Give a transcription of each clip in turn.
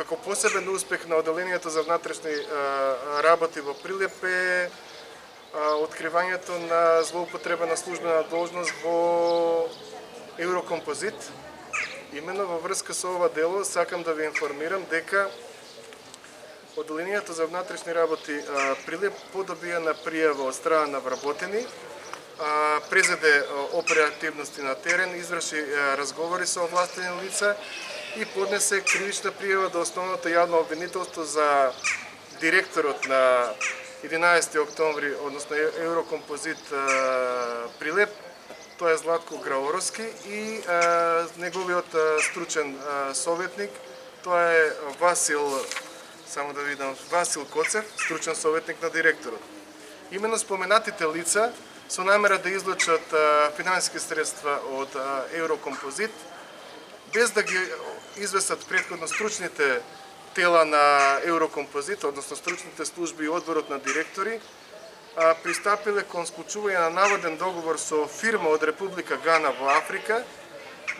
Како посебен успех на Одделението за внатрешни работи во Прилеп е откривањето на злоупотреба на службена должност во Еврокомпозит. Именно во врска со ова дело сакам да ви информирам дека Одделението за внатрешни работи Прилеп подобија на пријава од страна на вработени, презеде оперативности на терен, изврши разговори со овластени лица и поднесе кривична пријава до Основното јавно обвинителство за директорот на 11 октомври, односно Еврокомпозит Прилеп, тоа е Златко Граоровски и неговиот стручен советник, тоа е Васил Коцев, стручен советник на директорот. Именно споменатите лица со намера да излучат финансиски средства од Еврокомпозит, без да ги известат претходно стручните тела на Еврокомпозит, односно стручните служби и одборот на директори, пристапиле кон склучување на наводен договор со фирма од Република Гана во Африка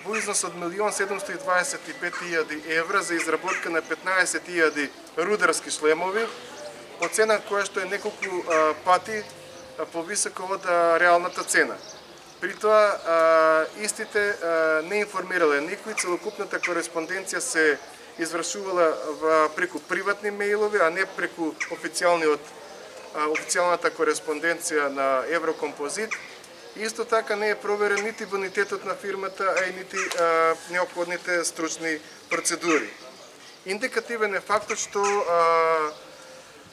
во износ од 1.725.000 евра за изработка на 15.000 рударски шлемови по цена која што е неколку пати повисока од реалната цена. При тоа истите не информирале никој, целокупната кореспонденција се извршувала преку приватни мејлови, а не преку официјалната кореспонденција на Еврокомпозит. Исто така не е проверен нити бонитетот на фирмата, а и нити неопходните стручни процедури. Индикативен е фактот што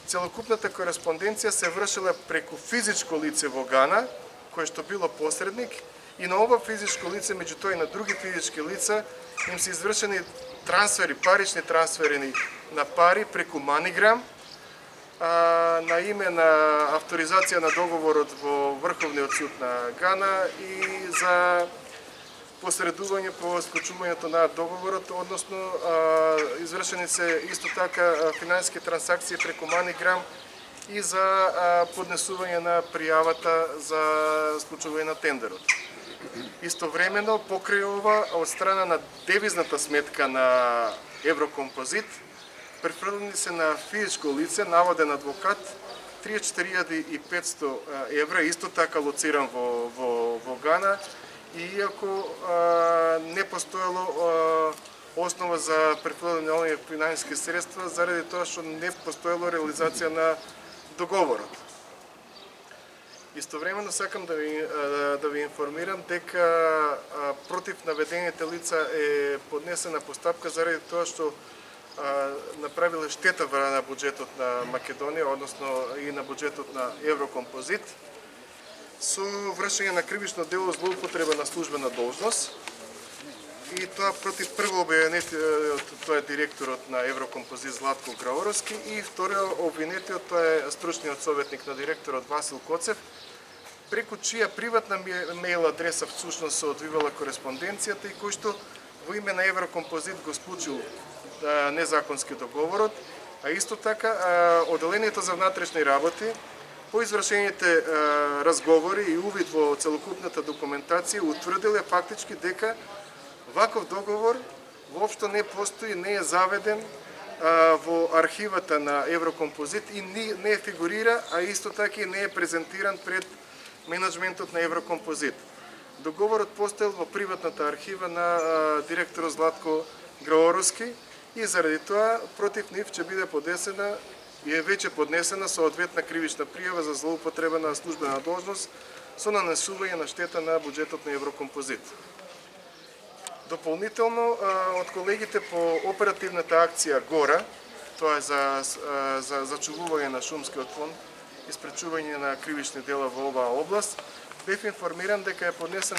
целокупната кореспонденција се вршила преку физичко лице во Гана, кое што било посредник, и на ова физичко лице, меѓу тоа и на други физички лица, им се извршени трансфери, парични трансфери на пари преку MoneyGram, на име на авторизација на договорот во Врховниот суд на Гана и за посредување по склучувањето на договорот, односно извршени се исто така финансиски трансакции преку MoneyGram и за поднесување на пријавата за склучување на тендерот. Истовремено, покрај ова, од страна на девизната сметка на Еврокомпозит, префрлени се на физичко лице, наводен адвокат, 34.500 евра, исто така лоциран во Гана, иако не постоело основа за префрлени на овие финансиски средства, заради тоа што не постоело реализација на договорот. Истовремено сакам да ви информирам дека против наведените лица е поднесена постапка заради тоа што направиле штета на буџетот на Македонија, односно и на буџетот на Еврокомпозит, со вршење на кривично дело злоупотреба на службена должност. И тоа против прво обвинетиот, тоа е директорот на Еврокомпозит Златко Граоровски, и вториот обвинетиот, тоа е стручниот советник на директорот Васил Коцев, преку чија приватна мејл адреса всушност се одвивала кореспонденцијата и кој што во име на Еврокомпозит го склучил незаконски договорот, а исто така Одделението за внатрешни работи по извршените разговори и увид во целокупната документација утврдиле фактички дека ваков договор воопшто не постои, не е заведен во архивата на Еврокомпозит и не фигурира, а исто така и не е презентиран пред менеджментот на Еврокомпозит. Договорот постоел во приватната архива на директорот Златко Граоровски и заради тоа против нив ќе биде поднесена и е веќе поднесена соодветна кривична пријава за злоупотреба на службена должност со нанесување на штета на буџетот на Еврокомпозит. Дополнително, од колегите по оперативната акција Гора, тоа е за зачувување на шумскиот фонд и спречување на кривични дела во оваа област, бев информиран дека е поднесен